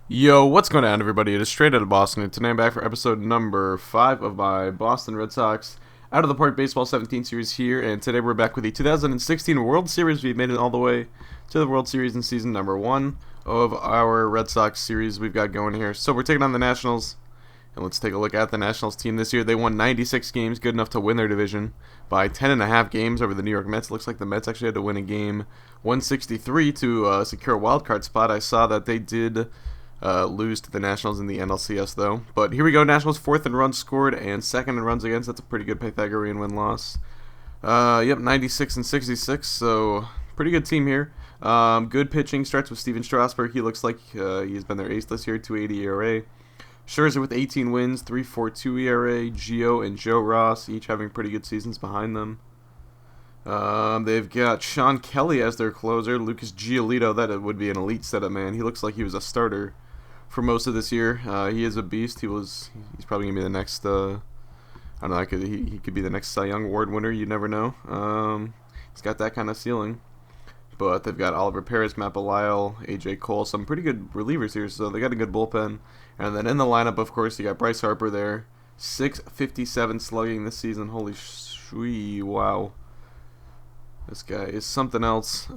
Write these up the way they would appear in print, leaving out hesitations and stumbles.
Yo, what's going on, everybody? It is Straight Out of Boston, and today I'm back for episode number 5 of my Boston Red Sox Out of the Park Baseball 17 series here, and today we're back with the 2016 World Series. We've made it all the way to the World Series in season number 1 of our Red Sox series we've got going here. So we're taking on the Nationals, and let's take a look at the Nationals team this year. They won 96 games, good enough to win their division by 10.5 games over the New York Mets. Looks like the Mets actually had to win a game 163 to secure a wild card spot. I saw that they did lose to the Nationals in the NLCS, though. But here we go. Nationals 4th in runs scored and 2nd in runs against. That's a pretty good Pythagorean win-loss. Yep, 96 and 66, so pretty good team here. Good pitching. Starts with Steven Strasburg. He looks like he's been their ace this year, 2.80 ERA. Scherzer with 18 wins, 3.42 ERA. Gio and Joe Ross each having pretty good seasons behind them. They've got Sean Kelly as their closer. Lucas Giolito, that would be an elite setup, man. He looks like he was a starter for most of this year. He is a beast. He's probably gonna be the next. I don't know. He could be the next Cy Young Award winner. You never know. He's got that kind of ceiling. But they've got Oliver Perez, Matt Belisle, AJ Cole, some pretty good relievers here. So they got a good bullpen. And then in the lineup, of course, you got Bryce Harper there, 657 slugging this season. Holy shwee, wow. This guy is something else.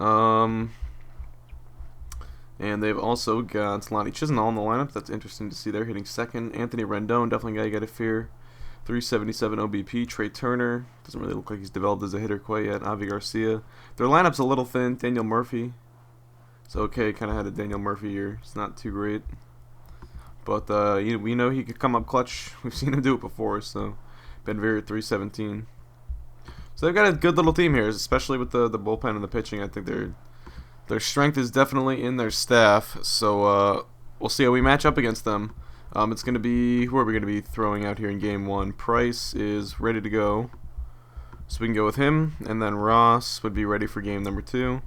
And they've also got Lonnie Chisenhall in the lineup. That's interesting to see there, hitting second. Anthony Rendon, definitely a guy you got to fear. 377 OBP. Trey Turner, doesn't really look like he's developed as a hitter quite yet. Avi Garcia. Their lineup's a little thin. Daniel Murphy. It's okay, kind of had a Daniel Murphy year. It's not too great. But we know he could come up clutch. We've seen him do it before, so Benveer at 317. So they've got a good little team here, especially with the bullpen and the pitching. I think their strength is definitely in their staff. So we'll see how we match up against them. It's going to be, who are we going to be throwing out here in game 1? Price is ready to go, so we can go with him. And then Ross would be ready for game number 2,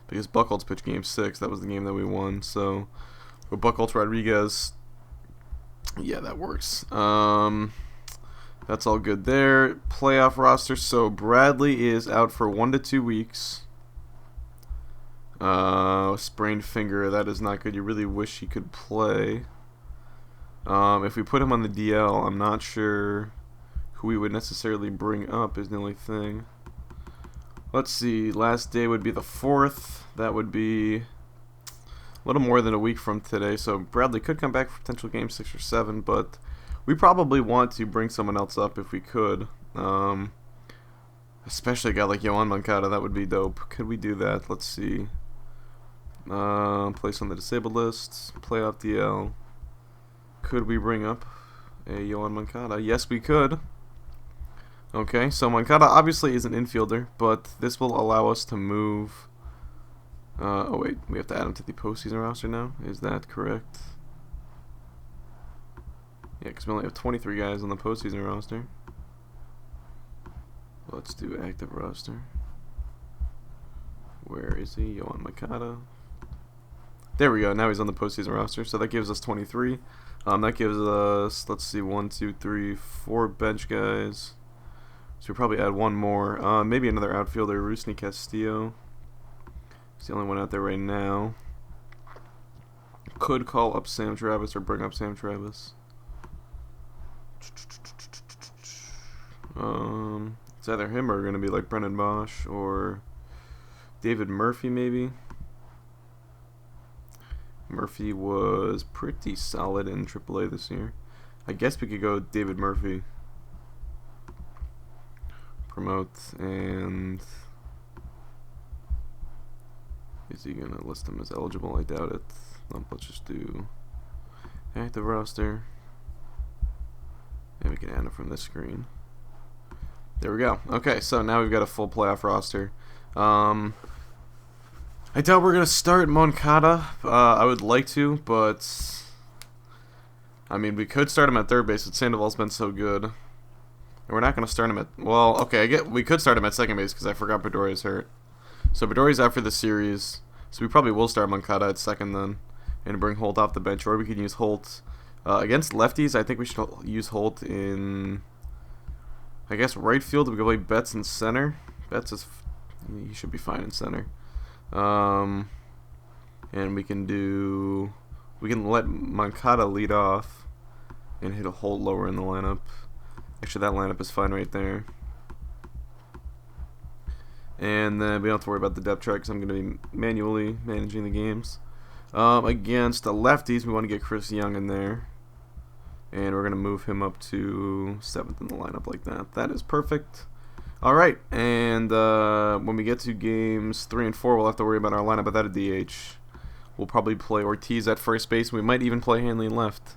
because Buchholz pitched game 6. That was the game that we won. So with Buchholz, Rodriguez, yeah, that works. That's all good there. Playoff roster. So Bradley is out for 1 to 2 weeks. Sprained finger. That is not good. You really wish he could play. If we put him on the DL, I'm not sure who we would necessarily bring up is the only thing. Let's see. Last day would be the 4th. That would be a little more than a week from today. So Bradley could come back for potential game 6 or 7, but we probably want to bring someone else up if we could. Especially a guy like Yohan Moncada. That would be dope. Could we do that? Let's see. Place on the disabled list. Playoff DL. Could we bring up a Yohan Moncada? Yes, we could. Okay, so Moncada obviously is an infielder, but this will allow us to move. Oh wait, we have to add him to the postseason roster now. Is that correct? Yeah, because we only have 23 guys on the postseason roster. Let's do active roster. Where is he? Yohan Moncada. There we go. Now he's on the postseason roster. So that gives us 23. That gives us, let's see, 1, 2, 3, 4 bench guys. So we probably add one more. Maybe another outfielder, Rusney Castillo. He's the only one out there right now. Could call up Sam Travis or bring up Sam Travis. It's either him or going to be like Brennan Bosch or David Murphy, maybe. Murphy was pretty solid in AAA this year. I guess we could go with David Murphy. Promote, and is he going to list him as eligible? I doubt it. Let's just do active roster. And we can add him from this screen. There we go. Okay, so now we've got a full playoff roster. I doubt we're going to start Moncada. I would like to, but I mean, we could start him at third base, but Sandoval's been so good. And we're not going to start him at, well, okay, we could start him at second base because I forgot Pedroia's hurt. So Pedroia's out for the series, so we probably will start Moncada at second then and bring Holt off the bench, or we can use Holt against lefties. I think we should use Holt in, I guess, right field. We can play Betts in center. Betts is, he should be fine in center. And we can do We can let Moncada lead off and hit a hole lower in the lineup. Actually, that lineup is fine right there. And then we don't have to worry about the depth chart because I'm going to be manually managing the games. Against the lefties, we want to get Chris Young in there. And we're going to move him up to 7th in the lineup like that. That is perfect. Alright, and when we get to games 3 and 4, we'll have to worry about our lineup without a DH. We'll probably play Ortiz at first base. We might even play Hanley left.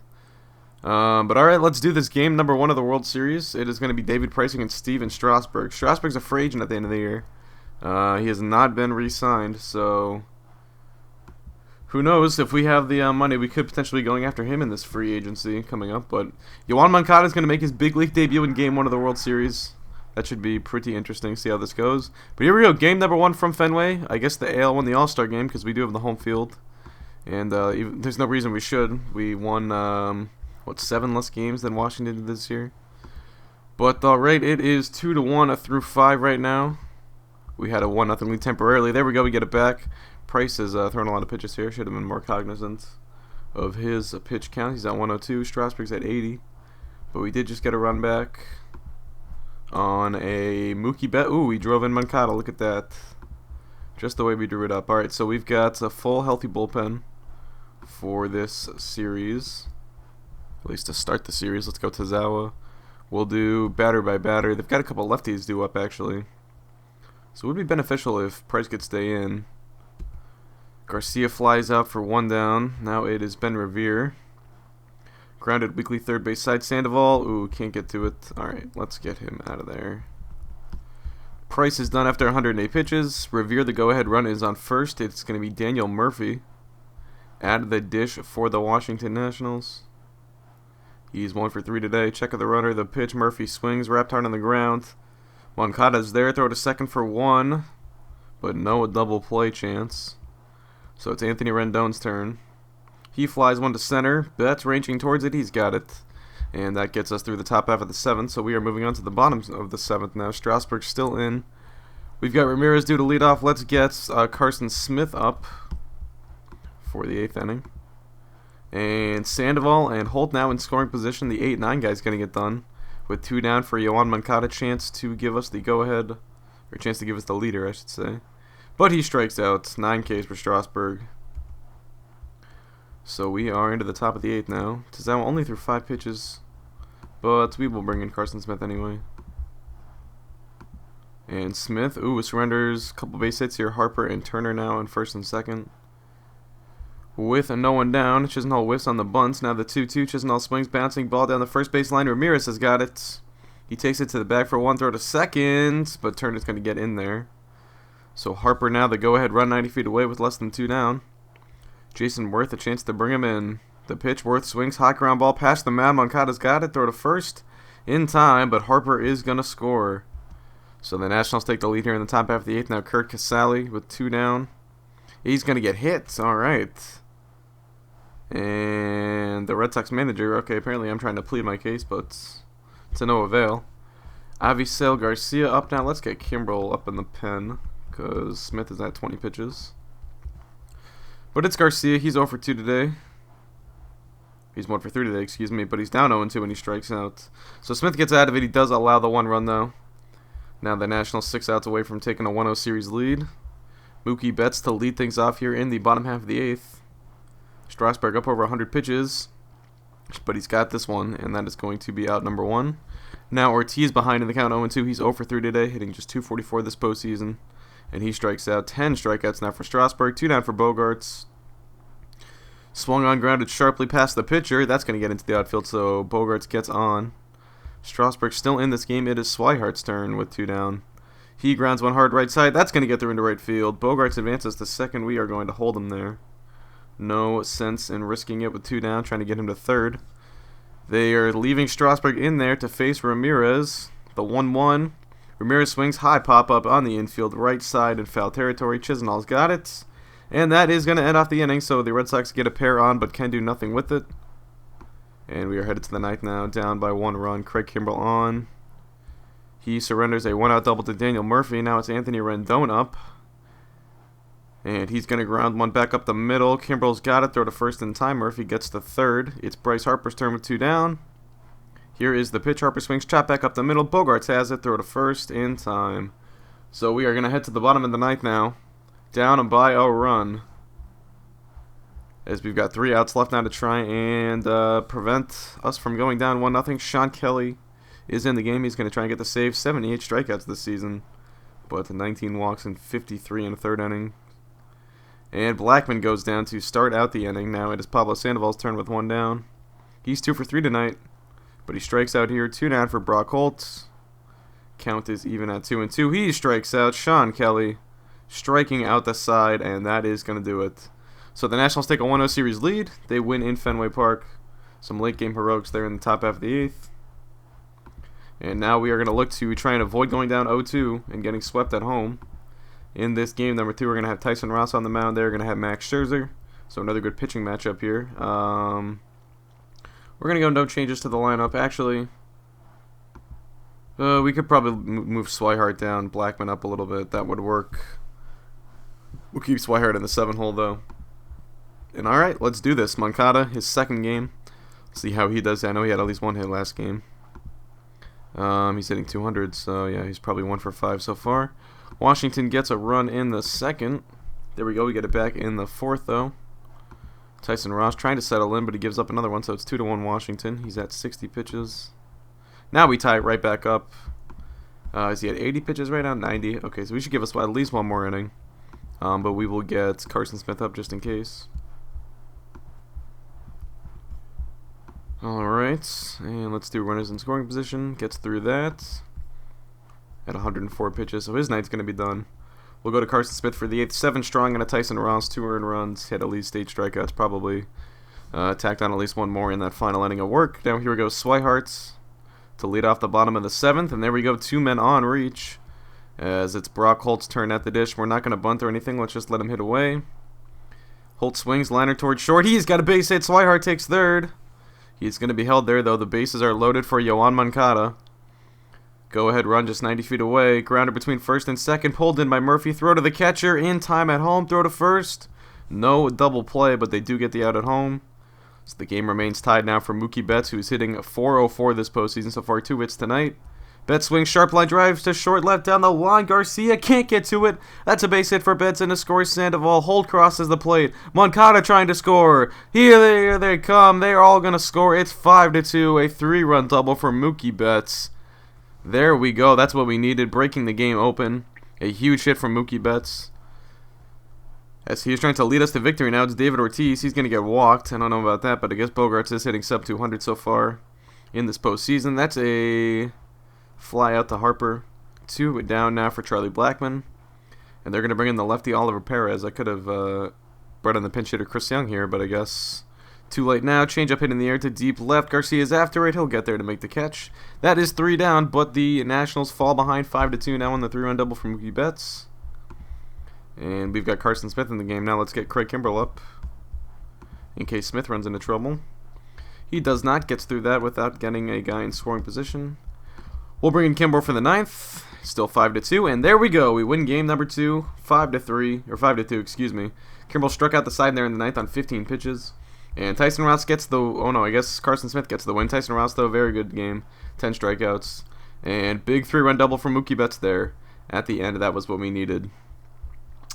But alright, let's do this game number 1 of the World Series. It is going to be David Price against Steven Strasburg. Strasburg's a free agent at the end of the year. He has not been re-signed, so who knows? If we have the money, we could potentially be going after him in this free agency coming up. But Yoan Moncada is going to make his big league debut in game 1 of the World Series. That should be pretty interesting, see how this goes. But here we go, game number 1 from Fenway. I guess the AL won the All-Star game because we do have the home field. And there's no reason we should. We won, 7 less games than Washington did this year. But alright, it is 2-1 through 5 right now. We had a 1-0 lead temporarily. There we go, we get it back. Price is throwing a lot of pitches here. Should have been more cognizant of his pitch count. He's at 102. Strasburg's at 80. But we did just get a run back on a Mookie bet. Ooh, we drove in Moncada. Look at that. Just the way we drew it up. Alright, so we've got a full healthy bullpen for this series. At least to start the series. Let's go to Zawa. We'll do batter by batter. They've got a couple lefties due up, actually. So it would be beneficial if Price could stay in. Garcia flies out for 1 down. Now it is Ben Revere. Grounded weekly third base side. Sandoval. Ooh, can't get to it. Alright, let's get him out of there. Price is done after 108 pitches. Revere, the go-ahead run, is on first. It's going to be Daniel Murphy at the dish for the Washington Nationals. He's 1 for 3 today. Check of the runner. The pitch. Murphy swings. Wrapped hard on the ground. Moncada's there. Throw to second for 1. But no double play chance. So it's Anthony Rendon's turn. He flies 1 to center. Betts ranging towards it. He's got it. And that gets us through the top half of the 7th. So we are moving on to the bottom of the 7th now. Strasburg's still in. We've got Ramirez due to lead off. Let's get Carson Smith up for the 8th inning. And Sandoval and Holt now in scoring position. The 8-9 guy's getting it done. With 2 down for Yoan Moncada. Chance to give us the go-ahead. Or chance to give us the leader, I should say. But he strikes out. 9 Ks for Strasburg. So we are into the top of the 8th now. Tazawa only threw 5 pitches. But we will bring in Carson Smith anyway. And Smith, surrenders a couple base hits here. Harper and Turner now in first and second. With no one down, Chisenhall whiffs on the bunts. Now the 2-2. Chisenhall swings, bouncing ball down the first base line. Ramirez has got it. He takes it to the back for 1 throw to second, but Turner's going to get in there. So Harper now the go-ahead run 90 feet away with less than 2 down. Jason Worth a chance to bring him in. The pitch, Worth swings, hot ground ball past the mound. Moncada's got it. Throw to first in time, but Harper is going to score. So the Nationals take the lead here in the top half of the 8th. Now Kurt Casale with 2 down. He's going to get hit. All right. And the Red Sox manager, okay, apparently I'm trying to plead my case, but to no avail. Avisail Garcia up now. Let's get Kimbrel up in the pen because Smith is at 20 pitches. But it's Garcia. He's 0 for 2 today. He's 1 for 3 today, excuse me, but he's down 0-2 when he strikes out. So Smith gets out of it. He does allow the 1 run, though. Now the Nationals 6 outs away from taking a 1-0 series lead. Mookie Betts to lead things off here in the bottom half of the 8th. Strasburg up over 100 pitches, but he's got this one, and that is going to be out number 1. Now Ortiz behind in the count 0-2. He's 0 for 3 today, hitting just .244 this postseason, and he strikes out. 10 strikeouts now for Strasburg, 2 down for Bogaerts. Swung on, grounded sharply past the pitcher. That's going to get into the outfield, so Bogaerts gets on. Strasburg still in this game. It is Swihart's turn with 2 down. He grounds 1 hard right side. That's going to get through into right field. Bogaerts advances to second. We are going to hold him there. No sense in risking it with 2 down, trying to get him to third. They are leaving Strasburg in there to face Ramirez. The 1-1. Ramirez swings, high pop-up on the infield, right side in foul territory. Chisenhall's got it. And that is going to end off the inning, so the Red Sox get a pair on, but can do nothing with it. And we are headed to the 9th now, down by 1 run. Craig Kimbrel on. He surrenders a 1-out double to Daniel Murphy. Now it's Anthony Rendon up. And he's going to ground one back up the middle. Kimbrel's got it. Throw to first in time. Murphy gets to third. It's Bryce Harper's turn with 2 down. Here is the pitch. Harper swings, chop back up the middle. Bogarts has it. Throw to first in time. So we are going to head to the bottom of the ninth now. Down and by a run. As we've got 3 outs left now to try and prevent us from going down 1-0. Sean Kelly is in the game. He's going to try and get the save. 78 strikeouts this season. But 19 walks and 53 in the 3rd inning. And Blackman goes down to start out the inning. Now it is Pablo Sandoval's turn with 1 down. He's 2 for 3 tonight. But he strikes out here. 2 down for Brock Holt. Count is even at 2-2. He strikes out. Sean Kelly striking out the side, and that is going to do it. So the Nationals take a 1-0 series lead. They win in Fenway Park. Some late game heroics there in the top half of the 8th. And now we are going to look to try and avoid going down 0-2 and getting swept at home. In this game, number 2, we're going to have Tyson Ross on the mound there. We're going to have Max Scherzer. So another good pitching matchup here. We're going to go no changes to the lineup. Actually, we could probably move Swihart down, Blackman up a little bit. That would work. We'll keep Swihart in the 7 hole, though. And alright, let's do this. Moncada, his 2nd game. See how he does. I know he had at least 1 hit last game. He's hitting 200, so yeah, he's probably 1 for 5 so far. Washington gets a run in the 2nd. There we go, we get it back in the 4th, though. Tyson Ross trying to settle in, but he gives up another one, so it's 2-1 Washington. He's at 60 pitches. Now we tie it right back up. Is he at 80 pitches right now? 90. Okay, so we should give us at least 1 more inning. But we will get Carson Smith up just in case. Alright, and let's do runners in scoring position. Gets through that at 104 pitches, so his night's going to be done. We'll go to Carson Smith for the 8th. 7 strong and a Tyson Ross, 2 earned runs. Hit at least 8 strikeouts, probably. Tacked on at least 1 more in that final inning of work. Now here we go, Swihart to lead off the bottom of the 7th, and there we go, 2 men on reach. As it's Brock Holt's turn at the dish. We're not going to bunt or anything. Let's just let him hit away. Holt swings, liner towards short. He's got a base hit. Swihart takes 3rd. He's going to be held there, though. The bases are loaded for Yoan Moncada. Go ahead run just 90 feet away. Grounder between 1st and 2nd. Pulled in by Murphy. Throw to the catcher. In time at home. Throw to 1st. No double play, but they do get the out at home. So the game remains tied now for Mookie Betts, who is hitting .404 this postseason. So far, 2 hits tonight. Betts swings, sharp line drives to short left down the line. Garcia can't get to it. That's a base hit for Betts, and a score Sandoval. Holt crosses the plate. Moncada trying to score. Here they come. They're all going to score. It's 5-2, a 3-run double for Mookie Betts. There we go. That's what we needed, breaking the game open. A huge hit from Mookie Betts. As he's trying to lead us to victory now, it's David Ortiz. He's going to get walked. I don't know about that, but I guess Bogarts is hitting sub 200 so far in this postseason. That's a fly out to Harper. 2 down now for Charlie Blackman. And they're going to bring in the lefty Oliver Perez. I could have brought in the pinch hitter Chris Young here, but I guess too late now. Change up hit in the air to deep left. Garcia's after it. He'll get there to make the catch. That is 3 down, but the Nationals fall behind 5-2 now on the 3-run double from Mookie Betts. And we've got Carson Smith in the game now. Let's get Craig Kimbrel up in case Smith runs into trouble. He does not. Gets through that without getting a guy in scoring position. We'll bring in Kimbrel for the 9th. Still 5-2, and there we go. We win game number 2, 5-3, or 5-2, excuse me. Kimbrel struck out the side there in the 9th on 15 pitches. And Tyson Ross gets the, oh no, I guess Carson Smith gets the win. Tyson Ross, though, very good game. 10 strikeouts. And big 3-run double from Mookie Betts there at the end. That was what we needed.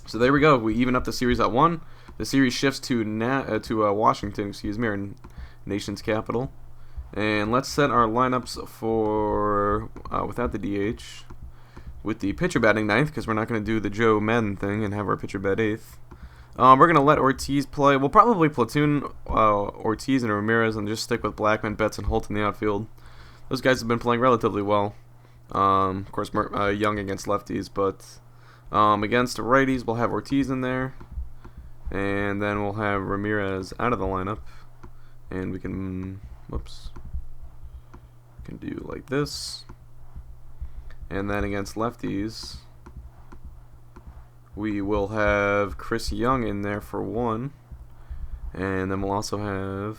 So there we go. We even up the series at 1. The series shifts to Washington, excuse me, our nation's capital. And let's set our lineups for, without the DH, with the pitcher batting 9th, because we're not going to do the Joe Madden thing and have our pitcher bat 8th. We're going to let Ortiz play. We'll probably platoon Ortiz and Ramirez and just stick with Blackman, Betts, and Holt in the outfield. Those guys have been playing relatively well. Of course, Young against lefties, but against righties, we'll have Ortiz in there. And then we'll have Ramirez out of the lineup. And we can, whoops, can do like this. And then against lefties, we will have Chris Young in there for 1. And then we'll also have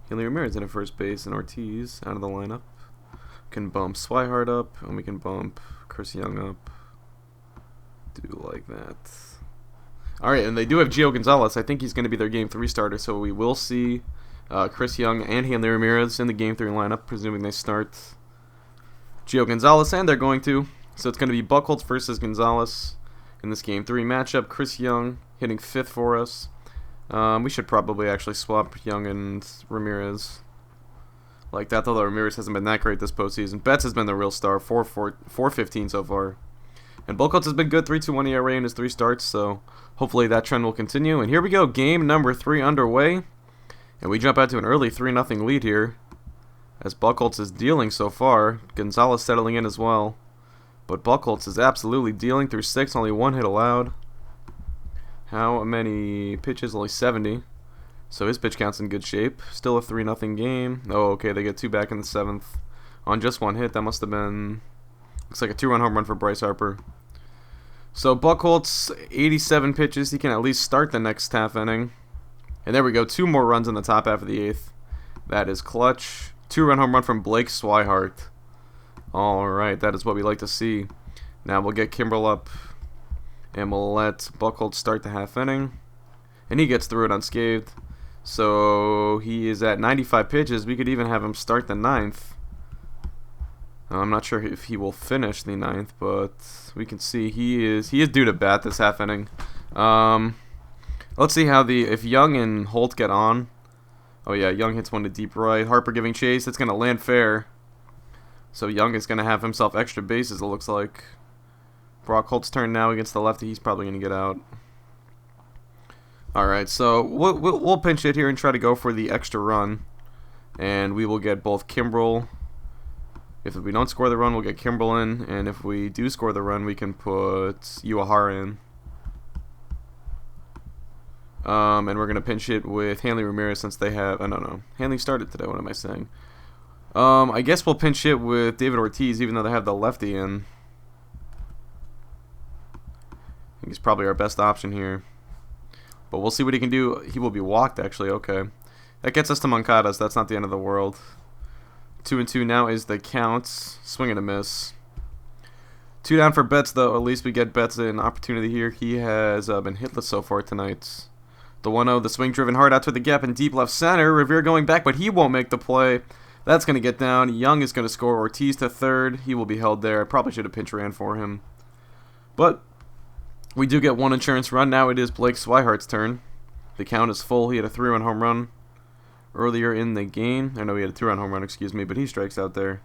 Hilly Ramirez in at first base and Ortiz out of the lineup. We can bump Swihart up, and we can bump Chris Young up. Do like that. Alright, and they do have Gio Gonzalez. I think he's going to be their Game 3 starter, so we will see Chris Young and Hanley Ramirez in the Game 3 lineup, presuming they start Gio Gonzalez, and they're going to. So it's going to be Buchholz versus Gonzalez in this Game 3 matchup. Chris Young hitting 5th for us. We should probably actually swap Young and Ramirez like that, although Ramirez hasn't been that great this postseason. Betts has been the real star, 4.15 so far. And Buchholz has been good, 3.21 ERA in his 3 starts, so hopefully that trend will continue. And here we go, game number 3 underway. And we jump out to an early 3-0 lead here, as Buchholz is dealing so far. Gonzalez settling in as well. But Buchholz is absolutely dealing through 6, only 1 hit allowed. How many pitches? Only 70. So his pitch count's in good shape. Still a 3-0 game. Oh, okay, they get 2 back in the 7th. On just 1 hit, that must have been... Looks like a 2-run home run for Bryce Harper. So Buchholz, 87 pitches. He can at least start the next half inning. And there we go. 2 more runs in the top half of the 8th. That is clutch. 2-run home run from Blake Swihart. Alright, that is what we like to see. Now we'll get Kimbrel up. And we'll let Buchholz start the half inning. And he gets through it unscathed. So he is at 95 pitches. We could even have him start the 9th. I'm not sure if he will finish the 9th, but we can see he is due to bat this half inning. Let's see how if Young and Holt get on. Oh yeah, Young hits one to deep right. Harper giving chase. It's gonna land fair. So Young is gonna have himself extra bases. It looks like. Brock Holt's turn now against the lefty. He's probably gonna get out. All right, so we'll pinch hit here and try to go for the extra run, and we will get both Kimbrel. If we don't score the run, we'll get Kimbrel in, and if we do score the run, we can put Uehara in. And we're gonna pinch hit with Hanley Ramirez since they have. I don't know. Hanley started today. What am I saying? I guess we'll pinch hit with David Ortiz, even though they have the lefty in. I think he's probably our best option here. But we'll see what he can do. He will be walked, actually. Okay. That gets us to Moncada, so that's not the end of the world. 2-2 now is the count. Swing and a miss. 2 down for Betts, though. At least we get Betts an opportunity here. He has been hitless so far tonight. The 1-0, the swing driven hard out to the gap in deep left center. Revere going back, but he won't make the play. That's going to get down. Young is going to score. Ortiz to third. He will be held there. I probably should have pinch ran for him. But we do get 1 insurance run. Now it is Blake Swihart's turn. The count is full. He had a 3-run home run earlier in the game. I know he had a 2-run home run, excuse me, but he strikes out there.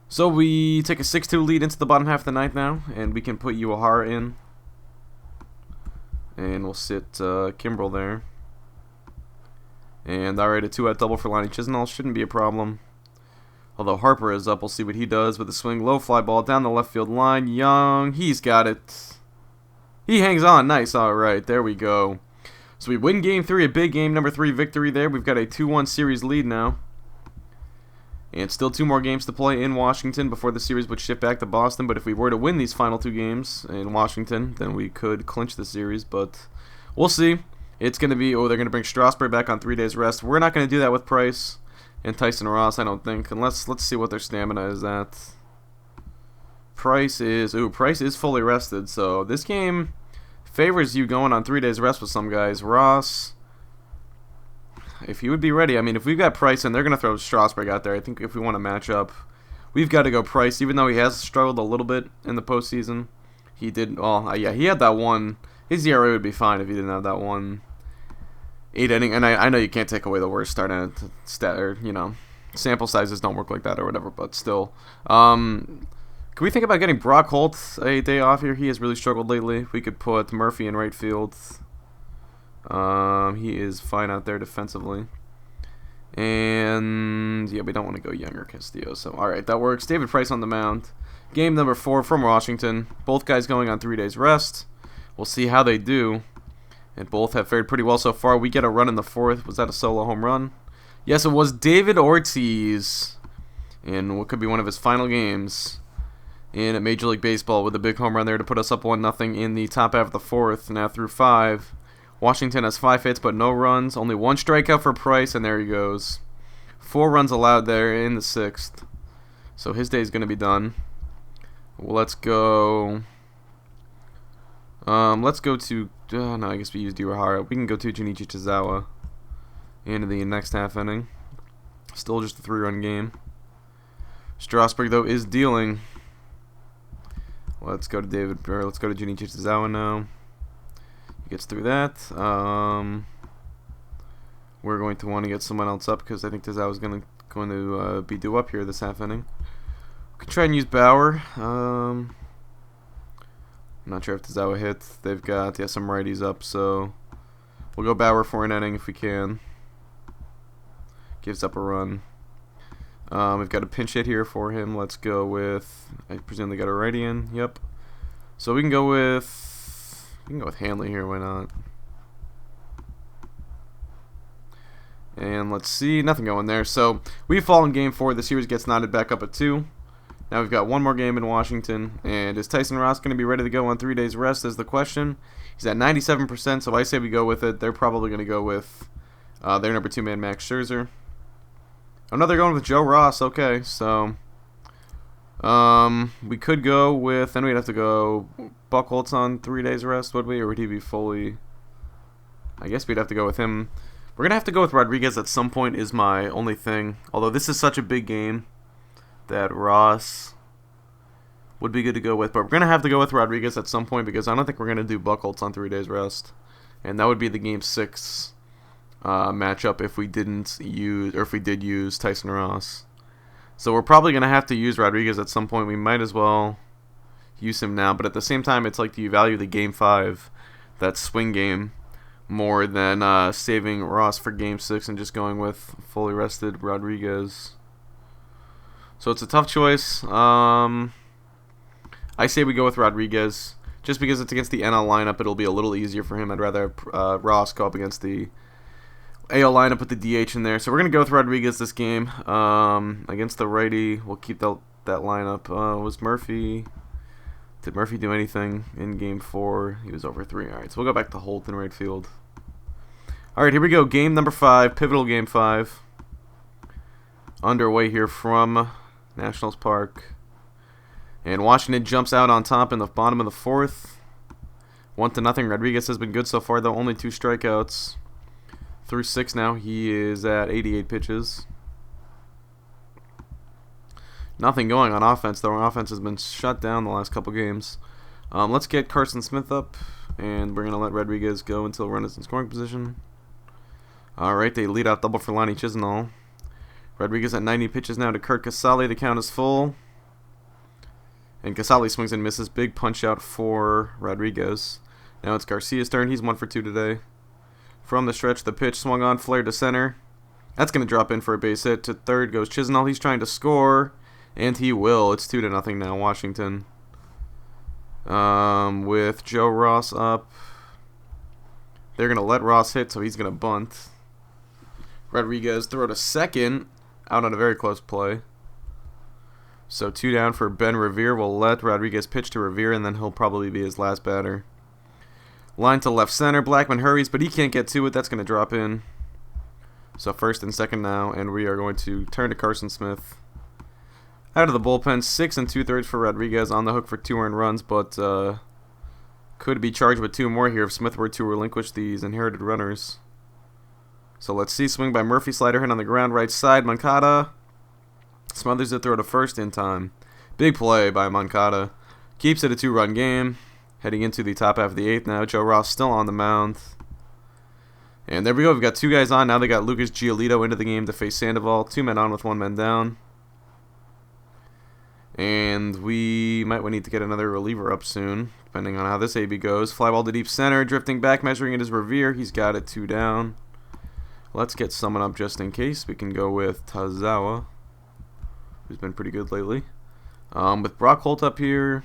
So we take a 6-2 lead into the bottom half of the 9th now, and we can put Uehara in. And we'll sit Kimbrel there. And alright, a 2-out double for Lonnie Chisenhall shouldn't be a problem. Although Harper is up, we'll see what he does with a swing. Low fly ball down the left field line. Young, he's got it. He hangs on. Nice. Alright, there we go. So we win game 3, a big game number 3 victory there. We've got a 2-1 series lead now. And still 2 more games to play in Washington before the series would shift back to Boston. But if we were to win these final 2 games in Washington, then we could clinch the series. But we'll see. It's going to be, they're going to bring Strasburg back on 3 days rest. We're not going to do that with Price and Tyson Ross, I don't think. Unless, let's see what their stamina is at. Price is fully rested. So this game favors you going on 3 days rest with some guys. Ross, if he would be ready. I mean, if we've got Price and they're going to throw Strasburg out there, I think if we want to match up, we've got to go Price, even though he has struggled a little bit in the postseason. He did, yeah, he had that one. His ERA would be fine if he didn't have that one 8 inning. And I know you can't take away the worst starting stat, or, sample sizes don't work like that or whatever, but still. Can we think about getting Brock Holt a day off here? He has really struggled lately. We could put Murphy in right field. He is fine out there defensively. And, yeah, we don't want to go Younger Castillo. So, alright, that works. David Price on the mound. Game number 4 from Washington. Both guys going on 3 days rest. We'll see how they do. And both have fared pretty well so far. We get a run in the 4th. Was that a solo home run? Yes, it was David Ortiz. In what could be one of his final games in Major League Baseball, with a big home run there to put us up 1-0 in the top half of the 4th. Now through 5. Washington has 5 hits but no runs. Only 1 strikeout for Price, and there he goes. 4 runs allowed there in the 6th. So his day is going to be done. Let's go. Let's go to... no, I guess we used Urahara. We can go to Junichi Chizawa into the next half inning. Still just a 3-run game. Strasburg, though, is dealing. Let's go to let's go to Junichi Chizawa now. He gets through that. We're going to want to get someone else up because I think Chizawa's going to be due up here this half inning. We could try and use Bauer. I'm not sure if Chizawa hits. They've got some righties up, so we'll go Bauer for an inning if we can. Gives up a run. We've got a pinch hit here for him. Let's go with, I presume they got a righty in. Yep. So we can go with Hanley here. Why not? And let's see, nothing going there. So we fall in game 4. The series gets knotted back up at 2. Now we've got one more game in Washington. And is Tyson Ross going to be ready to go on 3 days rest is the question. He's at 97%, so I say we go with it. They're probably going to go with their number 2 man, Max Scherzer. Oh no, they're going with Joe Ross. Okay, so we could go with, then we'd have to go Buchholz on 3 days rest, would we? Or would he be fully... I guess we'd have to go with him. We're going to have to go with Rodriguez at some point is my only thing. Although this is such a big game that Ross would be good to go with. But we're going to have to go with Rodriguez at some point because I don't think we're going to do Buchholz on 3 days rest. And that would be the game 6 matchup if we didn't use, or if we did use Tyson Ross. So we're probably going to have to use Rodriguez at some point. We might as well use him now. But at the same time, it's like, do you value the game 5, that swing game, more than saving Ross for game 6 and just going with fully rested Rodriguez? So it's a tough choice. I say we go with Rodriguez. Just because it's against the NL lineup, it'll be a little easier for him. I'd rather Ross go up against the AL lineup with the DH in there. So we're going to go with Rodriguez this game. Against the righty, we'll keep that lineup. Did Murphy do anything in game 4? He was over 3. Alright, so we'll go back to Holt in right field. Alright, here we go. Game number 5, pivotal game 5. Underway here from Nationals Park. And Washington jumps out on top in the bottom of the 4th. 1-0. Rodriguez has been good so far, though. Only 2 strikeouts. Through 6 now. He is at 88 pitches. Nothing going on offense, though. Our offense has been shut down the last couple games. Let's get Carson Smith up, and we're going to let Rodriguez go until runners in scoring position. Alright, they lead out double for Lonnie Chisenhall. Rodriguez at 90 pitches now to Kurt Casale. The count is full. And Casale swings and misses. Big punch out for Rodriguez. Now it's Garcia's turn. He's 1 for 2 today. From the stretch, the pitch swung on, flared to center. That's going to drop in for a base hit. To third goes Chisenhall. He's trying to score, and he will. It's 2-0 now, Washington. With Joe Ross up. They're going to let Ross hit, so he's going to bunt. Rodriguez throw to second, out on a very close play. So 2 down for Ben Revere. We'll let Rodriguez pitch to Revere, and then he'll probably be his last batter. Line to left center. Blackman hurries, but he can't get to it. That's going to drop in. So first and second now, and we are going to turn to Carson Smith. Out of the bullpen, 6 2/3 for Rodriguez, on the hook for 2 earned runs, but could be charged with 2 more here if Smith were to relinquish these inherited runners. So let's see. Swing by Murphy. Slider hit on the ground, right side. Moncada smothers it, throw to first in time. Big play by Moncada. Keeps it a 2-run game. Heading into the top half of the 8th now. Joe Ross still on the mound. And there we go. We've got 2 guys on. Now they got Lucas Giolito into the game to face Sandoval. 2 men on with 1 man down. And we might need to get another reliever up soon, depending on how this AB goes. Fly ball to deep center. Drifting back, measuring it is Revere. He's got it 2 down. Let's get someone up just in case. We can go with Tazawa, who's been pretty good lately. With Brock Holt up here,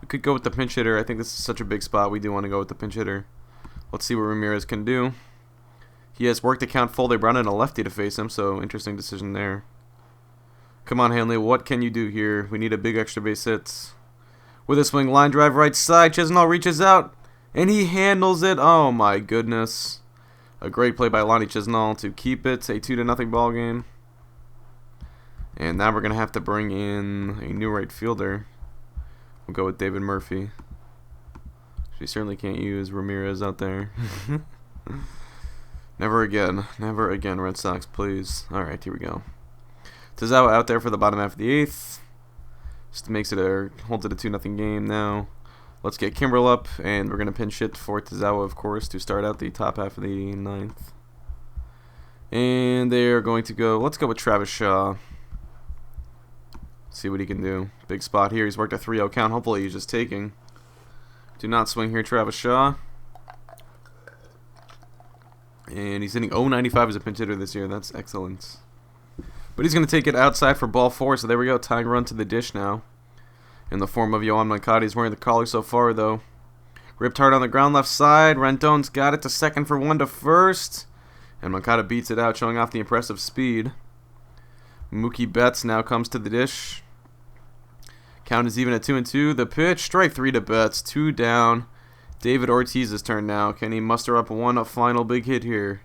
we could go with the pinch hitter. I think this is such a big spot. We do want to go with the pinch hitter. Let's see what Ramirez can do. He has worked the count full. They brought in a lefty to face him, so interesting decision there. Come on, Hanley. What can you do here? We need a big extra base hit. With a swing, line drive right side. Chisenhall reaches out, and he handles it. Oh, my goodness. A great play by Lonnie Chisenhall to keep it a 2-0 ball game. And now we're going to have to bring in a new right fielder. We'll go with David Murphy. We certainly can't use Ramirez out there. Never again. Never again, Red Sox, please. Alright, here we go. Tazawa out there for the bottom half of the 8th. Just makes it holds it a 2-0 game now. Let's get Kimbrel up, and we're going to pinch hit for Tazawa, of course, to start out the top half of the 9th. And they're going to go, let's go with Travis Shaw. See what he can do. Big spot here. He's worked a 3-0 count. Hopefully he's just taking. Do not swing here, Travis Shaw. And he's hitting 0.95 as a pinch hitter this year. That's excellent. But he's going to take it outside for ball 4. So there we go. Tying run to the dish now. In the form of Yoan Moncada. He's wearing the collar so far, though. Ripped hard on the ground left side. Rendon's got it to second for 1 to first. And Moncada beats it out, showing off the impressive speed. Mookie Betts now comes to the dish. Count is even at 2-2. The pitch, strike 3 to Betts. 2 down. David Ortiz's turn now. Can he muster up one final big hit here?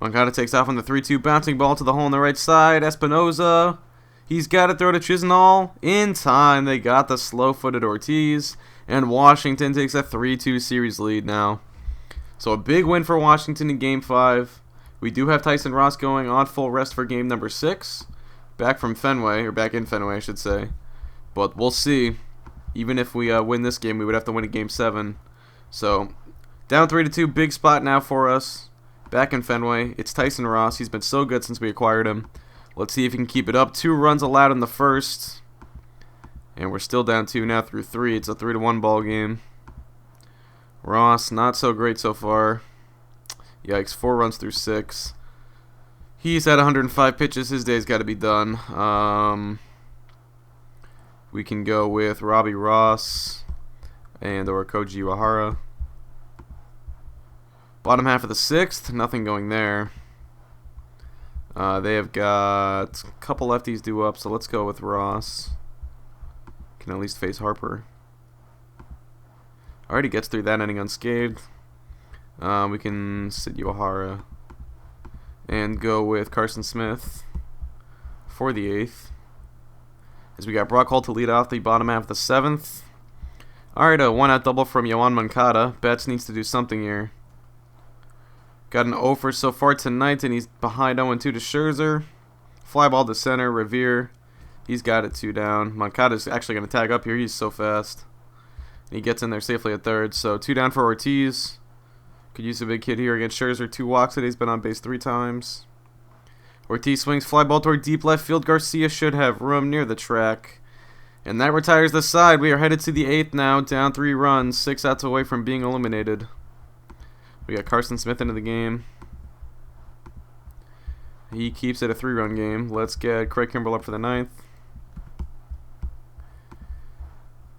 Moncada takes off on the 3-2. Bouncing ball to the hole on the right side. Espinoza. He's got to throw to Chisenhall. In time, they got the slow-footed Ortiz. And Washington takes a 3-2 series lead now. So a big win for Washington in Game 5. We do have Tyson Ross going on full rest for game number 6. Back from Fenway, or back in Fenway, I should say. But we'll see. Even if we win this game, we would have to win in Game 7. So, down 3-2, big spot now for us. Back in Fenway, it's Tyson Ross. He's been so good since we acquired him. Let's see if he can keep it up. 2 runs allowed in the first. And we're still down 2 now through 3. It's a 3-1 ball game. Ross, not so great so far. Yikes, 4 runs through 6. He's had 105 pitches. His day's got to be done. We can go with Robbie Ross and or Koji Uehara. Bottom half of the 6th, nothing going there. They have got a couple lefties due up, so let's go with Ross. Can at least face Harper. Already gets through that inning unscathed. We can sit Uehara and go with Carson Smith for the 8th. As we got Brock Holt to lead off the bottom half of the 7th. Alright, a 1-out double from Yoan Moncada. Betts needs to do something here. Got an 0 for so far tonight, and he's behind 0-2 to Scherzer. Fly ball to center, Revere. He's got it 2 down. Moncada's actually going to tag up here. He's so fast. He gets in there safely at third. So 2 down for Ortiz. Could use a big hit here against Scherzer. 2 walks today. He's been on base 3 times. Ortiz swings fly ball toward deep left field. Garcia should have room near the track. And that retires the side. We are headed to the 8th now. Down 3 runs. 6 outs away from being eliminated. We got Carson Smith into the game. He keeps it a 3-run game. Let's get Craig Kimbrel up for the 9th.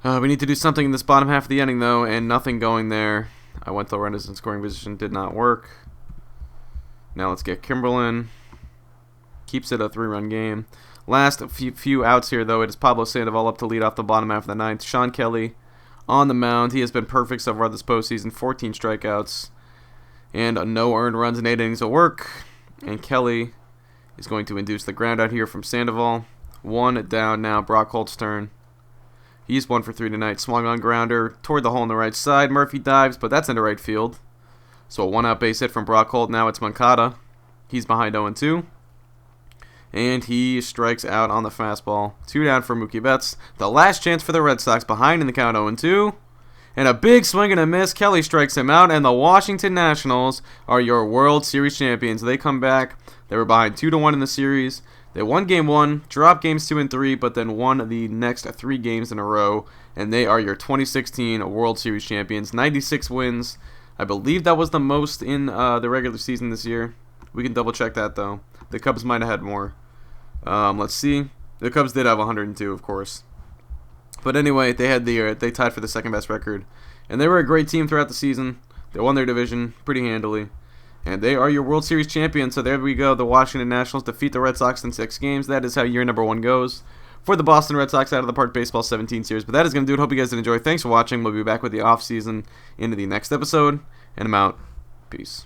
We need to do something in this bottom half of the inning, though, and nothing going there. I went to runners in scoring position. Did not work. Now let's get Kimbrel in. Keeps it a 3-run game. Last few outs here, though, it is Pablo Sandoval up to lead off the bottom half of the 9th. Sean Kelly on the mound. He has been perfect so far this postseason. 14 strikeouts and no earned runs in 8 innings of work. And Kelly is going to induce the ground out here from Sandoval. 1 down now. Brock Holt's turn. He's 1 for 3 tonight. Swung on grounder toward the hole on the right side. Murphy dives, but that's into right field. So a 1-out base hit from Brock Holt. Now it's Moncada. He's behind 0-2. And he strikes out on the fastball. 2 down for Mookie Betts. The last chance for the Red Sox, behind in the count 0-2. And a big swing and a miss. Kelly strikes him out, and the Washington Nationals are your World Series champions. They come back. They were behind 2-1 in the series. They won Game 1, dropped Games 2 and 3, but then won the next 3 games in a row. And they are your 2016 World Series champions. 96 wins. I believe that was the most in the regular season this year. We can double check that, though. The Cubs might have had more. Let's see. The Cubs did have 102, of course. But anyway, they tied for the second best record. And they were a great team throughout the season. They won their division pretty handily. And they are your World Series champions. So there we go. The Washington Nationals defeat the Red Sox in 6 games. That is how year number 1 goes for the Boston Red Sox Out of the Park Baseball 17 series. But that is going to do it. Hope you guys did enjoy. Thanks for watching. We'll be back with the off season into the next episode. And I'm out. Peace.